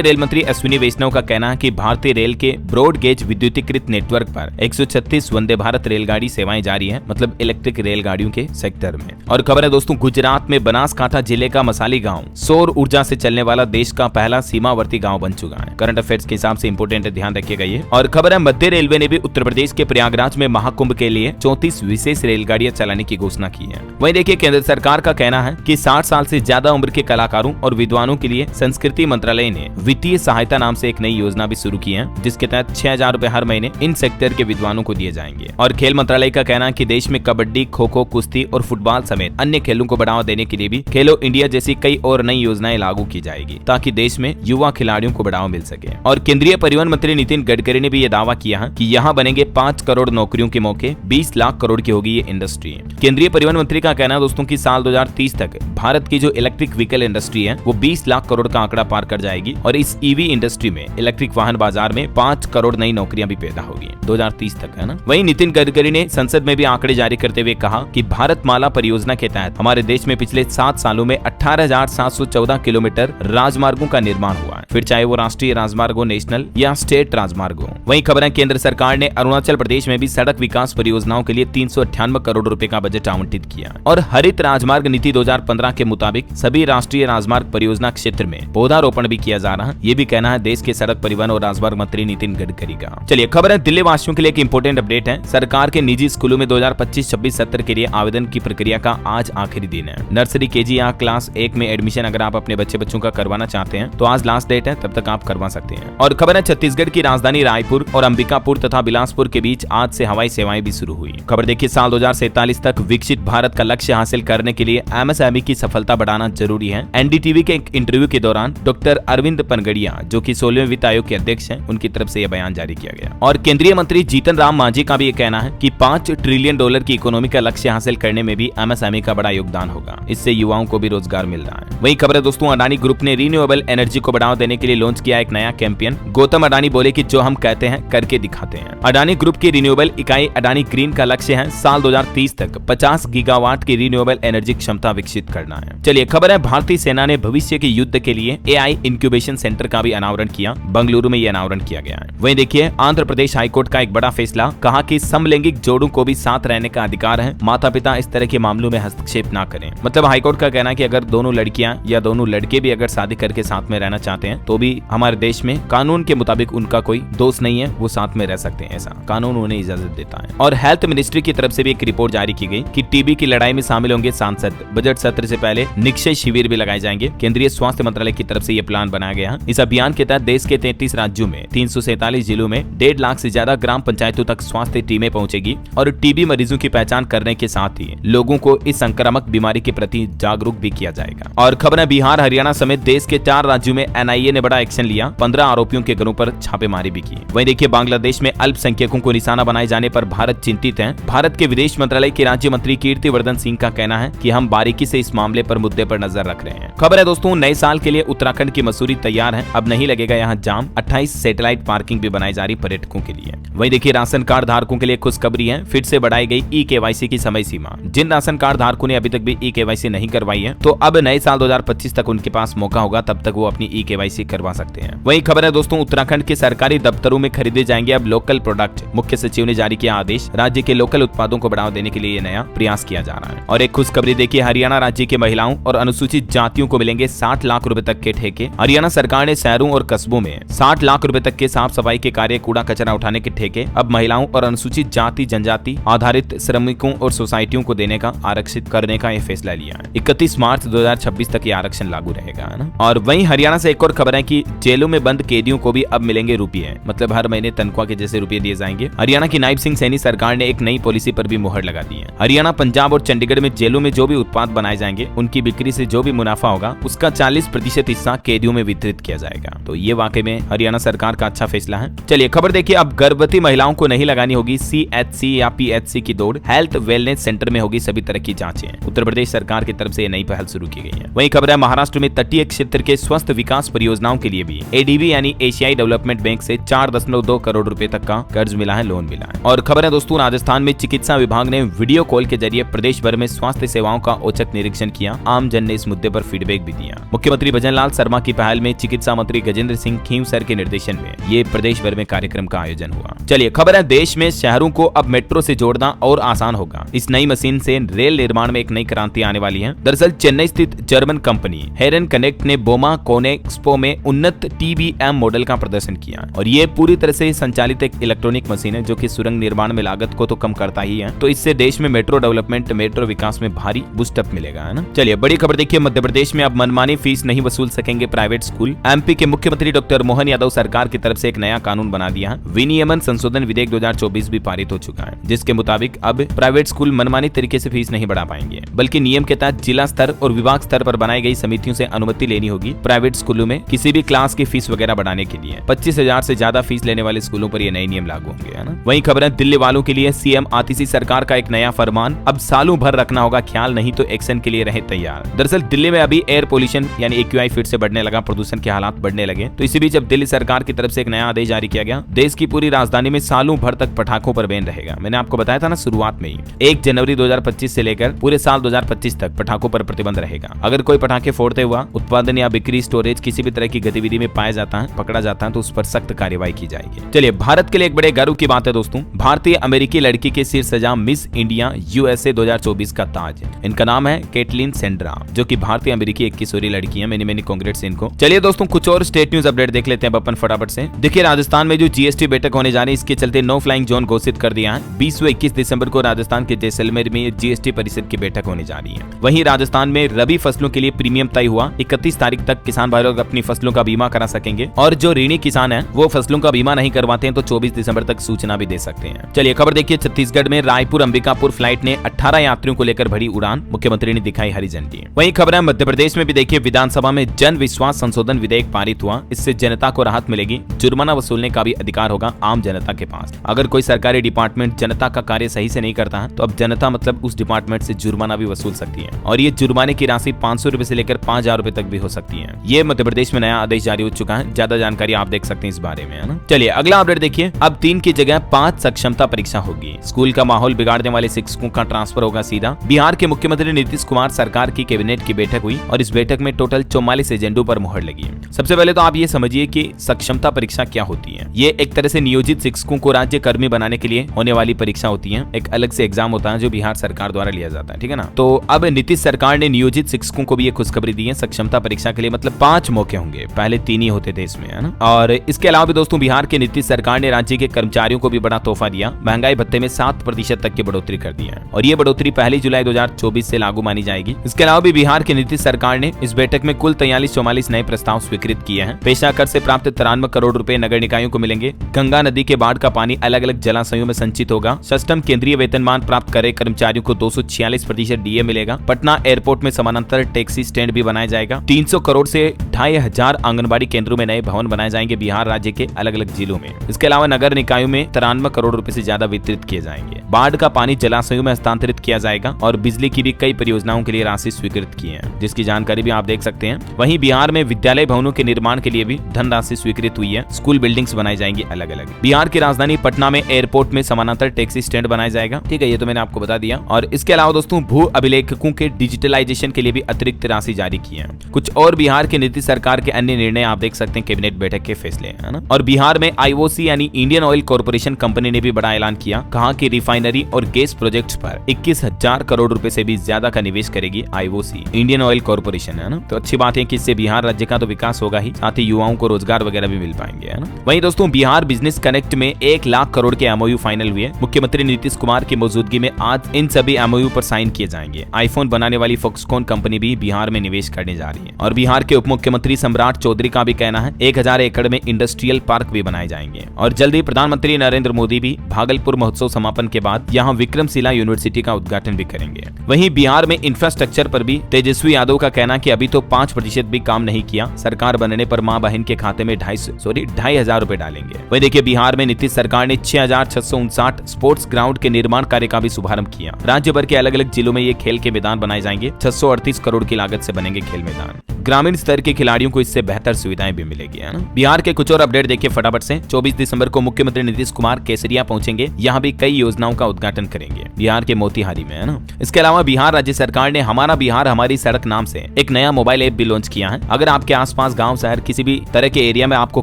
रेल मंत्री अश्विनी वैष्णव का कहना है कि भारतीय रेल के ब्रॉड गेज विद्युतीकृत नेटवर्क पर 136 वंदे भारत रेलगाड़ी सेवाएं जारी है, मतलब इलेक्ट्रिक रेलगाड़ियों के सेक्टर में। और खबर है दोस्तों, गुजरात में बनासकांठा जिले का मसाली गांव सौर ऊर्जा से चलने वाला देश का पहला सीमावर्ती गांव बन चुका है। करंट अफेयर्स के हिसाब से इंपोर्टेंट है, ध्यान रखिएगा ये। और खबर है मध्य रेलवे ने भी उत्तर प्रदेश के प्रयागराज में महाकुंभ के लिए 34 विशेष रेलगाड़ियां चलाने की घोषणा की है। वहीं देखिए केंद्र सरकार का कहना है कि 60 साल से ज्यादा उम्र के कलाकारों और विद्वानों के लिए संस्कृति मंत्रालय ने वित्तीय सहायता नाम से एक नई योजना भी शुरू की है, जिसके तहत 6,000 रुपए हर महीने इन सेक्टर के विद्वानों को दिए जाएंगे। और खेल मंत्रालय का कहना है कि देश में कबड्डी, खो खो, कुश्ती और फुटबॉल समेत अन्य खेलों को बढ़ावा देने के लिए भी खेलो इंडिया जैसी कई और नई योजनाएं लागू की जाएगी, ताकि देश में युवा खिलाड़ियों को बढ़ावा मिल सके। और केंद्रीय परिवहन मंत्री नितिन गडकरी ने भी ये दावा किया है कि यहाँ बनेंगे 5 करोड़ नौकरियों के मौके, 20 लाख करोड़ की होगी ये इंडस्ट्री। केंद्रीय परिवहन मंत्री का कहना है दोस्तों की साल 2030 तक भारत की जो इलेक्ट्रिक व्हीकल इंडस्ट्री है वो 20 लाख करोड़ का आंकड़ा पार कर जाएगी। और इस ईवी इंडस्ट्री में इलेक्ट्रिक वाहन बाजार में 5 करोड़ नई नौकरियां भी पैदा होगी 2030 तक, है ना। वहीं नितिन गडकरी ने संसद में भी आंकड़े जारी करते हुए कहा कि भारत माला परियोजना के तहत हमारे देश में पिछले 7 सालों में 18,714 किलोमीटर राजमार्गों का निर्माण हुआ है, फिर चाहे वो राष्ट्रीय राजमार्ग हो, नेशनल या स्टेट राजमार्ग हो। वहीं खबर है केंद्र सरकार ने अरुणाचल प्रदेश में भी सड़क विकास परियोजनाओं के लिए 398 करोड़ रुपए का बजट आवंटित किया। और हरित राजमार्ग नीति 2015 के मुताबिक सभी राष्ट्रीय राजमार्ग परियोजना क्षेत्र में पौधारोपण भी किया जा रहा है। ये भी कहना है देश के सड़क परिवहन और राजमार्ग मंत्री नितिन गडकरी का। चलिए खबर है दिल्ली वासियों के लिए एक इंपोर्टेंट अपडेट है। सरकार के निजी स्कूलों में 2025-26 सत्र के लिए आवेदन की प्रक्रिया का आज आखिरी दिन है। नर्सरी, केजी या क्लास 1 में एडमिशन अगर आप अपने बच्चों का करवाना चाहते हैं तो आज लास्ट डेट है, तब तक आप करवा सकते हैं। और खबर है छत्तीसगढ़ की राजधानी रायपुर और अंबिकापुर तथा बिलासपुर के बीच आज से हवाई सेवाएं भी शुरू हुई। खबर देखिए साल 2047 तक विकसित भारत का लक्ष्य हासिल करने के लिए एमएसएमई की सफलता बढ़ाना जरूरी है। एनडीटीवी के एक इंटरव्यू के दौरान डॉक्टर अरविंद पनगड़िया, जो कि 16वें वित्त आयोग के अध्यक्ष हैं, उनकी तरफ से यह बयान जारी किया गया। और केंद्रीय मंत्री जीतन राम मांझी का भी ये कहना है कि $5 ट्रिलियन की इकोनॉमी का लक्ष्य हासिल करने में भी एमएसएमई का बड़ा योगदान होगा। इससे युवाओं को भी रोजगार मिल रहा है। वहीं खबर है दोस्तों, अडानी ग्रुप ने रिन्यूएबल एनर्जी को बढ़ावा देने के लिए लॉन्च किया एक नया कैंपेन। गौतम अडानी बोले कि जो हम कहते हैं करके दिखाते हैं। अडानी ग्रुप की रिन्यूएबल इकाई अडानी ग्रीन का लक्ष्य है साल 2030 तक 50 गीगावाट की रिन्यूएबल एनर्जी क्षमता विकसित करना है। चलिए खबर है भारतीय सेना ने भविष्य के युद्ध के लिए एआई इंक्यूबेशन सेंटर का भी अनावरण किया। बंगलुरु में यह अनावरण किया गया है। वहीं देखिए आंध्र प्रदेश हाईकोर्ट का एक बड़ा फैसला, कहा कि समलैंगिक जोड़ों को भी साथ रहने का अधिकार है, माता पिता इस तरह के मामलों में हस्तक्षेप ना करें। मतलब हाईकोर्ट का कहना है कि अगर दोनों लड़कियां या दोनों लड़के भी अगर शादी करके साथ में रहना चाहते हैं तो भी हमारे देश में कानून के मुताबिक उनका कोई दोष नहीं है, वो साथ में रह सकते हैं, ऐसा कानून उन्हें इजाजत देता है। और हेल्थ मिनिस्ट्री की तरफ से भी एक रिपोर्ट जारी की गई कि टीबी की लड़ाई में शामिल होंगे सांसद। बजट सत्र से पहले निक्षय शिविर भी लगाए जाएंगे। केंद्रीय स्वास्थ्य मंत्रालय की तरफ से ये प्लान बनाया गया है। इस अभियान के तहत देश के 33 राज्यों में 347 जिलों में 1.5 लाख से ज्यादा ग्राम पंचायतों तक स्वास्थ्य टीमें पहुंचेगी और टीबी मरीजों की पहचान करने के साथ ही लोगों को इस संक्रामक बीमारी के प्रति जागरूक भी किया जाएगा। और खबर है बिहार, हरियाणा समेत देश के 4 राज्यों में एनआईए ने बड़ा एक्शन लिया। 15 आरोपियों के घरों पर छापेमारी भी की। वहीं देखिए बांग्लादेश में अल्पसंख्यकों को निशाना बनाए जाने पर भारत चिंतित है। भारत के विदेश मंत्रालय के राज्य मंत्री कीर्तिवर्धन सिंह का कहना है कि हम बारीकी से इस मामले पर मुद्दे पर नजर रख रहे हैं। खबर है दोस्तों, नए साल के लिए उत्तराखंड की मसूरी तैयार है। अब नहीं लगेगा यहाँ जाम। 28 सैटेलाइट पार्किंग भी बनाई जा रही पर्यटकों के लिए। वहीं देखिए राशन कार्ड धारकों के लिए खुशखबरी है, फिर से बढ़ाई गई ई-केवाईसी की समय सीमा। जिन राशन कार्ड धारकों ने अभी तक भी ई-केवाईसी नहीं करवाई है तो अब नए साल 2025 तक उनके पास मौका होगा, तब तक वो अपनी ई-केवाईसी करवा सकते हैं। वहीं खबर है दोस्तों, उत्तराखंड के सरकारी दफ्तरों में खरीदे जाएंगे अब लोकल प्रोडक्ट। मुख्य सचिव ने जारी किया आदेश। राज्य के लोकल उत्पादों को बढ़ावा देने के लिए नया प्रयास किया जा रहा है। और एक खुशखबरी देखिए, हरियाणा राज्य के महिलाओं और अनुसूचित जातियों को मिलेंगे 60 लाख रुपए तक के ठेके। हरियाणा सरकार ने शहरों और कस्बों में 60 लाख रुपए तक के साफ सफाई के कार्य, कूड़ा कचरा उठाने के ठेके अब महिलाओं और अनुसूचित जाति जनजाति आधारित श्रमिकों और सोसाइटियों को देने का, आरक्षित करने का यह फैसला लिया है। 31 मार्च 2026 तक ये आरक्षण लागू रहेगा, है ना। और वहीं हरियाणा से एक और खबर है कि जेलों में बंद कैदियों को भी अब मिलेंगे रुपये, मतलब हर महीने तनख्वाह के जैसे रुपये दिए जाएंगे। हरियाणा की नायब सिंह सैनी सरकार ने एक नई पॉलिसी पर भी मुहर लगा दी है। हरियाणा, पंजाब और चंडीगढ़ में जेलों में जो भी उत्पाद बनाए जाएंगे उनकी बिक्री से जो भी मुनाफा होगा उसका 40% हिस्सा कैदियों में वितरित किया जाएगा। तो ये वाकई में हरियाणा सरकार का अच्छा फैसला है। चलिए खबर देखिए, अब गर्भवती महिलाओं को नहीं लगानी होगी CHC या PHC की दौड़, हेल्थ वेलनेस सेंटर में होगी सभी तरह की जांचें। उत्तर प्रदेश सरकार की तरफ से नई पहल शुरू की गई है। वहीं खबर है महाराष्ट्र में तटीय क्षेत्र के स्वस्थ विकास परियोजनाओं के लिए भी ADB यानी एशियाई डेवलपमेंट बैंक से 4.2 करोड़ रुपए तक का कर्ज मिला है, लोन मिला है। और खबर है दोस्तों, राजस्थान में चिकित्सा विभाग ने वीडियो कॉल के जरिए प्रदेश भर में स्वास्थ्य सेवाओं का औचक निरीक्षण किया। आम जन ने इस मुद्दे पर फीडबैक भी दिया। मुख्यमंत्री भजनलाल शर्मा की पहल में चिकित्सा मंत्री गजेंद्र सिंह खींवसर के निर्देशन में ये प्रदेश भर में कार्यक्रम का आयोजन हुआ। चलिए खबर है, देश में शहरों को अब मेट्रो से जोड़ना और आसान होगा। इस नई मशीन से रेल निर्माण में एक नई क्रांति आने वाली है। दरअसल चेन्नई स्थित जर्मन कंपनी हेरन कनेक्ट ने बोमा कोनेक्सपो में उन्नत TBM मॉडल का प्रदर्शन किया और ये पूरी तरह से संचालित एक इलेक्ट्रॉनिक मशीन है जो कि सुरंग निर्माण में लागत को तो कम करता ही है। तो इससे देश में मेट्रो डेवलपमेंट, मेट्रो विकास में भारी बूस्टअप मिलेगा, है ना। चलिए बड़ी खबर देखिए, मध्य प्रदेश में अब मनमानी फीस नहीं वसूल सकेंगे प्राइवेट स्कूल। MP के मुख्यमंत्री डॉक्टर मोहन यादव सरकार की तरफ से एक नया कानून बना दिया है। विनियमन संशोधन विधेयक 2024 भी पारित हो चुका है, जिसके मुताबिक अब प्राइवेट स्कूल मनमानी तरीके से फीस नहीं बढ़ा पाएंगे, बल्कि नियम के तहत जिला स्तर और विभाग स्तर पर बनाई गई समितियों से अनुमति लेनी होगी। प्राइवेट स्कूलों में किसी भी क्लास की फीस वगैरह बढ़ाने के लिए 25,000 से ज्यादा फीस लेने वाले स्कूलों पर ये नए नियम लागू होंगे, है ना। वहीं खबर है, दिल्ली वालों के लिए CM आतिशी सरकार का एक नया फरमान, अब सालों भर रखना होगा ख्याल, नहीं तो एक्शन के लिए रहे तैयार। दरअसल दिल्ली में अभी एयर पोल्यूशन यानी AQI फिर से बढ़ने लगा, प्रदूषण के हालात बढ़ने लगे। तो इसी बीच अब दिल्ली सरकार की तरफ से एक नया आदेश जारी किया गया। देश की पूरी राजधानी में सालों भर तक पटाखों पर बैन रहेगा। मैंने आपको बताया था ना शुरुआत में ही, 1 जनवरी 2025 से लेकर पूरे साल 2025 तक पटाखों पर प्रतिबंध रहेगा। अगर कोई पटाखे फोड़ते हुआ उत्पादन या बिक्री, स्टोरेज, किसी भी तरह की गतिविधि में पाया जाता है, पकड़ा जाता है, तो उस पर सख्त कार्रवाई की जाएगी। चलिए भारत के लिए एक बड़े गर्व की बात है दोस्तों, भारतीय अमेरिकी लड़की के सिर सजा मिस इंडिया USA 2024 का ताज। इनका नाम है कैटलिन सेंड्रा, जो कि भारतीय अमेरिकी एक किशोरी लड़की है। मैंने कांग्रेट्स इनको। चलिए दोस्तों कुछ और स्टेट न्यूज अपडेट देख लेते हैं अपन फटाफट से। देखिए राजस्थान में जो GST बैठक होने जा रही है, इसके चलते नो फ्लाइंग जोन घोषित कर दिया है। 20 व 21 दिसंबर को राजस्थान के जैसलमेर में GST परिषद की बैठक होने जा रही है। वहीं राजस्थान में रबी फसलों के लिए प्रीमियम तय हुआ। 31 तारीख तक किसान भाई लोग अपनी फसलों का बीमा करा सकेंगे और जो ऋणी किसान है वो फसलों का बीमा नहीं करवाते हैं तो 24 दिसंबर तक सूचना भी दे सकते हैं। चलिए खबर देखिए, छत्तीसगढ़ में रायपुर अंबिकापुर फ्लाइट ने 18 यात्रियों को लेकर भरी उड़ान, मुख्यमंत्री ने दिखाई हरी झंडी। वहीं खबर है मध्य प्रदेश में भी देखिए, विधानसभा में जन विश्वास संशोधन विधेयक पारित हुआ। इससे जनता को राहत मिलेगी, जुर्माना वसूलने का भी अधिकार होगा आम जनता के पास। अगर कोई सरकारी डिपार्टमेंट जनता का कार्य सही से नहीं करता है तो अब जनता मतलब उस डिपार्टमेंट से जुर्माना भी वसूल सकती है और ये जुर्माने की राशि 500 रुपए से लेकर 5,000 रुपए तक भी हो सकती है। ये मध्य प्रदेश में नया आदेश जारी हो चुका है। ज्यादा जानकारी आप देख सकते हैं इस बारे में, है ना। चलिए अगला अपडेट देखिए, अब 3 की जगह 5 सक्षमता परीक्षा होगी। स्कूल का माहौल बिगाड़ने वाले शिक्षकों का ट्रांसफर होगा सीधा। बिहार के मुख्यमंत्री नीतीश कुमार सरकार की कैबिनेट की बैठक हुई और इस बैठक में टोटल 44 एजेंडों पर मुहर लगी। सबसे पहले तो आप ये समझिए कि सक्षमता परीक्षा क्या होती है। ये एक तरह से नियोजित शिक्षकों को राज्य कर्मी बनाने के लिए होने वाली परीक्षा होती है। एक अलग से एग्जाम होता है जो बिहार सरकार द्वारा लिया जाता है, ठीक है ना। तो अब नीतीश सरकार ने नियोजित शिक्षकों को भी ये खुशखबरी दी है। सक्षमता परीक्षा के लिए मतलब 5 मौके होंगे, पहले 3 ही होते थे इसमें, है ना। और इसके अलावा भी दोस्तों बिहार के नीतीश सरकार ने राज्य के कर्मचारियों को भी बड़ा तोहफा दिया। महंगाई भत्ते में 7% तक की बढ़ोतरी कर दी है और ये बढ़ोतरी 1 जुलाई 2024 से लागू मानी जाएगी। इसके अलावा भी बिहार के नीतीश सरकार ने इस बैठक में कुल 43-44 नए प्रस्ताव स्वीकृत किए हैं। पेशा कर से प्राप्त 93 करोड़ रुपए नगर निकायों को मिलेंगे। गंगा नदी के बाढ़ का पानी अलग अलग जलाशयों में संचित होगा। षष्ठम केंद्रीय वेतनमान प्राप्त करे कर्मचारियों को 246% DA मिलेगा। पटना एयरपोर्ट में समानांतर टैक्सी स्टैंड भी बनाया जाएगा। 300 करोड़ से 2500 आंगनबाड़ी केंद्रों में नए भवन बनाए जाएंगे बिहार राज्य के अलग अलग जिलों में। इसके अलावा नगर निकायों में 93 करोड़ रुपए से ज्यादा वितरित किए जाएंगे। बाढ़ का पानी जलाशयों में हस्तांतरित किया जाएगा और बिजली की भी कई परियोजनाओं के लिए राशि स्वीकृत की है, जिसकी जानकारी भी आप देख सकते हैं। वहीं बिहार में विद्यालय भवनों के निर्माण के लिए भी धनराशि स्वीकृत हुई है। स्कूल बिल्डिंग्स बनाई जाएंगी अलग अलग। बिहार की राजधानी पटना में एयरपोर्ट में समानांतर टैक्सी स्टैंड बनाया जाएगा, ठीक है, ये तो मैंने आपको बता दिया। और इसके अलावा दोस्तों भू अभिलेखकों के डिजिटलाइजेशन के लिए भी अतिरिक्त राशि जारी की है। कुछ और बिहार के नीतीश सरकार के अन्य निर्णय आप देख सकते हैं कैबिनेट बैठक के फैसले, है ना। और बिहार में IOC यानी इंडियन ऑयल कॉर्पोरेशन कंपनी ने भी बड़ा ऐलान किया। कहा कि रिफाइनरी और गैस प्रोजेक्ट्स पर 21,000 करोड़ रुपए से भी ज्यादा का निवेश करेगी IOC इंडियन ऑयल कॉर्पोरेशन, है ना। तो अच्छी बात है कि इससे बिहार राज्य का तो विकास होगा ही, साथ ही युवाओं को रोजगार वगैरह भी मिल पाएंगे, है ना। वहीं दोस्तों बिहार बिजनेस कनेक्ट में 1 लाख करोड़ के MOU फाइनल हुए। मुख्यमंत्री नीतीश कुमार की मौजूदगी में आज इन सभी MOU पर साइन किए जाएंगे। आईफोन बनाने वाली फॉक्सकॉन कंपनी भी बिहार में निवेश करने जा रही है और बिहार के उप मुख्यमंत्री सम्राट चौधरी का भी कहना है 1000 एकड़ में इंडस्ट्रियल पार्क भी बनाए जाएंगे। और जल्द ही प्रधानमंत्री नरेंद्र मोदी भी भागलपुर महोत्सव समापन के बाद यहाँ विक्रमशिला यूनिवर्सिटी का उद्घाटन भी करेंगे। वहीं बिहार में इंफ्रास्ट्रक्चर पर भी तेजस्वी यादव का कहना कि अभी तो 5% भी काम नहीं किया, सरकार बनने पर मां बहन के खाते में 2,500 रुपए डालेंगे। वही देखिए बिहार में नीतीश सरकार ने 6,659 स्पोर्ट्स ग्राउंड के निर्माण कार्य का भी शुभारंभ किया। राज्य भर के अलग अलग जिलों में ये खेल के मैदान बनाए जाएंगे। 638 करोड़ की लागत से बनेंगे खेल मैदान। ग्रामीण स्तर के खिलाड़ियों को इससे बेहतर सुविधाएं भी मिलेगी, है ना। बिहार के कुछ और अपडेट देखिए फटाफट से। 24 दिसंबर को मुख्यमंत्री नीतीश कुमार केसरिया पहुंचेंगे, यहाँ भी कई योजनाओं का उद्घाटन करेंगे, बिहार के मोतिहारी में, है ना। इसके अलावा बिहार राज्य सरकार ने हमारा बिहार हमारी सड़क नाम से एक नया मोबाइल ऐप भी लॉन्च किया है। अगर आपके आसपास गांव शहर किसी भी तरह के एरिया में आपको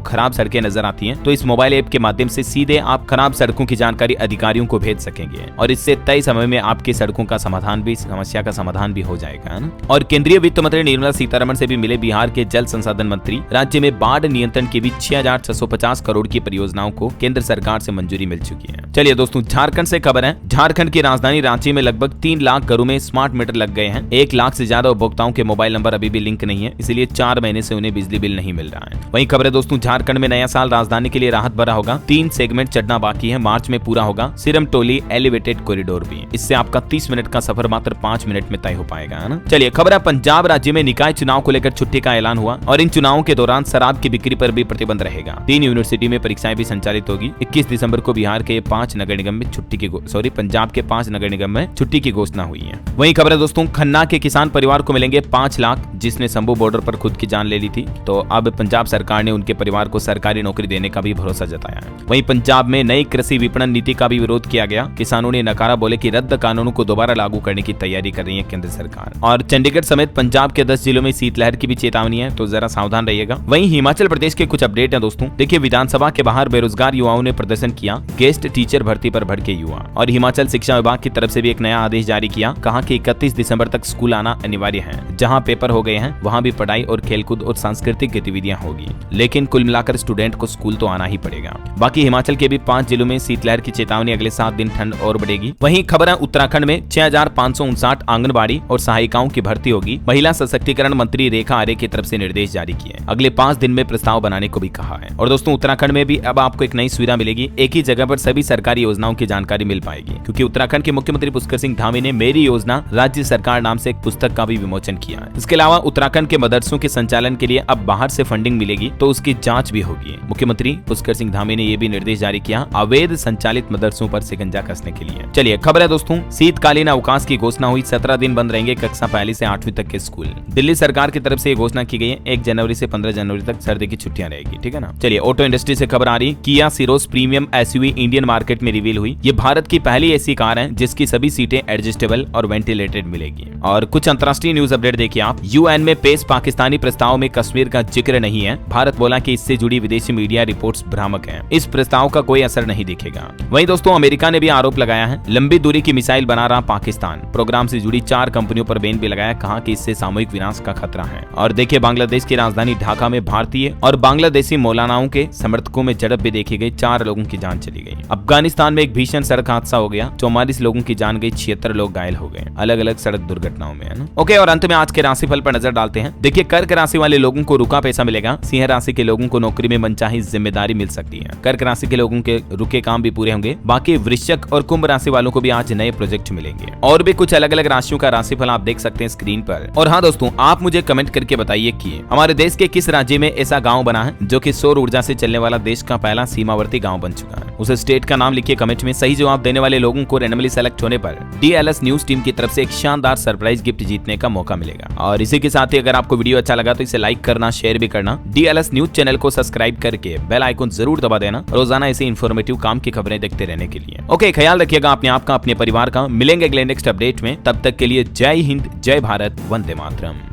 खराब सड़कें नजर आती हैं, तो इस मोबाइल ऐप के माध्यम से सीधे आप खराब सड़कों की जानकारी अधिकारियों को भेज सकेंगे और इससे तय समय में आपकी सड़कों का समस्या का समाधान भी हो जाएगा, है ना। और केंद्रीय वित्त मंत्री निर्मला सीतारमण से भी मिले बिहार के जल संसाधन मंत्री। राज्य में बाढ़ नियंत्रण की भी 6,650 करोड़ की परियोजनाओं को केंद्र सरकार से मंजूरी मिल चुकी है। चलिए दोस्तों, झारखंड से खबर है। झारखंड की राजधानी रांची में लगभग 3 लाख घरों में स्मार्ट मीटर लग गए हैं। 1 लाख से ज्यादा उपभोक्ताओं के मोबाइल नंबर अभी भी लिंक नहीं है, इसलिए 4 महीने से उन्हें बिजली बिल नहीं मिल रहा है। वहीं खबर है दोस्तों, झारखंड में नया साल राजधानी के लिए राहत भरा होगा। 3 सेगमेंट चढ़ना बाकी है, मार्च में पूरा होगा। सिरम टोली एलिवेटेड कॉरिडोर भी। इससे आपका 30 मिनट का सफर मात्र 5 मिनट में तय हो पाएगा, है ना। चलिए खबर है, पंजाब राज्य में निकाय चुनाव को लेकर छुट्टी का ऐलान हुआ और इन चुनावों के दौरान शराब की बिक्री पर भी प्रतिबंध रहेगा। 3 यूनिवर्सिटी में परीक्षाएं भी संचालित होगी। 21 दिसंबर को बिहार के 5 नगर निगम में पंजाब के 5 नगर निगम में छुट्टी की घोषणा हुई है। वहीं खबर है दोस्तों, खन्ना के किसान परिवार को मिलेंगे 5 लाख, जिसने शंभू बॉर्डर पर खुद की जान ले ली थी। तो अब पंजाब सरकार ने उनके परिवार को सरकारी नौकरी देने का भी भरोसा जताया है। वहीं पंजाब में नई कृषि विपणन नीति का भी विरोध किया गया। किसानों ने नकारा, बोले कि रद्द कानूनों को दोबारा लागू करने की तैयारी कर रही है केंद्र सरकार। और चंडीगढ़ समेत पंजाब के 10 जिलों में शीतलहर की भी चेतावनी है, तो जरा सावधान रहिएगा। वहीं हिमाचल प्रदेश के कुछ अपडेट है दोस्तों। देखिए, विधानसभा के बाहर बेरोजगार युवाओं ने प्रदर्शन किया। गेस्ट टीचर भर्ती पर भड़के युवा। और हिमाचल शिक्षा विभाग की तरफ से भी एक नया आदेश जारी किया। कहा कि 31 दिसंबर तक स्कूल आना अनिवार्य है। जहां पेपर हो गए हैं वहां भी पढ़ाई और खेलकूद और सांस्कृतिक गतिविधियां होगी, लेकिन कुल मिलाकर स्टूडेंट को स्कूल तो आना ही पड़ेगा। बाकी हिमाचल के भी 5 जिलों में शीतलहर की चेतावनी। अगले 7 दिन ठंड और बढ़ेगी। वहीं खबर है, उत्तराखंड में 6,559 आंगनबाड़ी और सहायिकाओं की भर्ती होगी। महिला सशक्तिकरण मंत्री रेखा आर्य की तरफ से निर्देश जारी किए। अगले 5 दिन में प्रस्ताव बनाने को भी कहा है। और दोस्तों, उत्तराखंड में भी अब आपको एक नई सुविधा मिलेगी। एक ही जगह पर सभी सरकारी योजनाओं की जानकारी मिल पाएगी, क्योंकि उत्तराखंड के मुख्यमंत्री पुष्कर सिंह धामी ने मेरी योजना राज्य सरकार नाम से एक पुस्तक का भी विमोचन किया है। इसके अलावा उत्तराखंड के मदरसों के संचालन के लिए अब बाहर से फंडिंग मिलेगी, तो उसकी जांच भी होगी। मुख्यमंत्री पुष्कर सिंह धामी ने यह भी निर्देश जारी किया अवैध संचालित मदरसों पर शिकंजा कसने के लिए। चलिए खबर है दोस्तों, शीतकालीन अवकाश की घोषणा हुई। 17 दिन बंद रहेंगे कक्षा 1 से 8वीं तक के स्कूल। दिल्ली सरकार की तरफ से घोषणा की गई है। 1 जनवरी से 15 जनवरी तक सर्दी की छुट्टियां रहेगी, ठीक है ना। चलिए, ऑटो इंडस्ट्री से खबर आ रही। किया सिरोस प्रीमियम एसयूवी इंडियन मार्केट में रिवील हुई। ये भारत की पहली ऐसी कार है जिसकी सभी सीटें एडजस्टेबल और वेंटिलेटेड मिलेगी। और कुछ अंतर्राष्ट्रीय न्यूज अपडेट देखिए आप। यूएन में पेश पाकिस्तानी प्रस्ताव में कश्मीर का जिक्र नहीं है। भारत बोला कि इससे जुड़ी विदेशी मीडिया रिपोर्ट्स भ्रामक हैं। इस प्रस्ताव का कोई असर नहीं दिखेगा। वहीं दोस्तों, अमेरिका ने भी आरोप लगाया है। लंबी दूरी की मिसाइल बना रहा पाकिस्तान। प्रोग्राम से जुड़ी 4 कंपनियों पर बैन भी लगाया। कहा कि इससे सामूहिक विनाश का खतरा है। और देखिए, बांग्लादेश की राजधानी ढाका में भारतीय और बांग्लादेशी मौलानाओं के समर्थकों में झड़प भी देखी गई। 4 लोगों की जान चली गई। अफगानिस्तान में एक भीषण सड़क हादसा हो गया। 44 लोगों की जान गई, 76 लोग घायल हो गए, अलग अलग सड़क दुर्घटनाओं में, है ना। ओके, और अंत में आज के राशिफल पर नजर डालते हैं। देखिए, कर्क राशि वाले लोगों को रुका पैसा मिलेगा। सिंह राशि के लोगों को नौकरी में मनचाही जिम्मेदारी मिल सकती है। कर्क राशि के लोगों के रुके काम भी पूरे होंगे। बाकी वृश्चिक और कुंभ राशि वालों को भी आज नए प्रोजेक्ट मिलेंगे। और भी कुछ अलग अलग राशियों का राशिफल आप देख सकते हैं स्क्रीन पर। और हाँ दोस्तों, आप मुझे कमेंट करके बताइए कि हमारे देश के किस राज्य में ऐसा गाँव बना है जो कि सौर ऊर्जा से चलने वाला देश का पहला सीमावर्ती गाँव बन चुका है। उस स्टेट का नाम लिखिए कमेंट में। सही जवाब देने वाले लोगों को रैंडमली सेलेक्ट होने पर DLS न्यूज टीम की तरफ से एक शानदार सरप्राइज गिफ्ट जीतने का मौका मिलेगा। और इसी के साथ ही अगर आपको वीडियो अच्छा लगा तो इसे लाइक करना, शेयर भी करना। DLS न्यूज चैनल को सब्सक्राइब करके बेल आइकन जरूर दबा देना, रोजाना ऐसे इन्फॉर्मेटिव काम की खबरें देखते रहने के लिए। ओके, ख्याल रखिएगा अपने आप का, अपने परिवार का। मिलेंगे अगले नेक्स्ट अपडेट में। तब तक के लिए जय हिंद, जय भारत, वंदे मातरम।